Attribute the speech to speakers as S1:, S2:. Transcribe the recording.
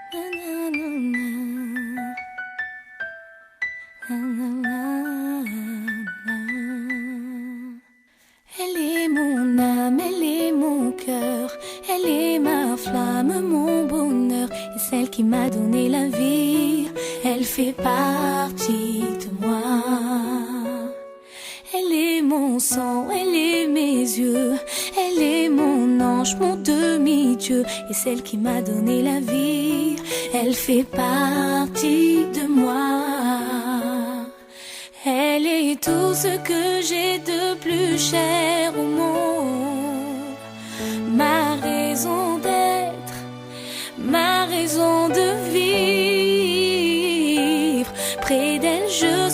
S1: Elle est mon âme, elle est mon cœur, elle est ma flamme, mon bonheur, et celle qui m'a donné la vie, elle fait partie de moi. Elle est mon sang, elle est mes yeux, elle est mon ange, mon demi-dieu, et celle qui m'a donné la vie, elle fait partie de moi. Elle est tout ce que j'ai de plus cher au monde, ma raison d'être, ma raison de vivre. Près d'elle je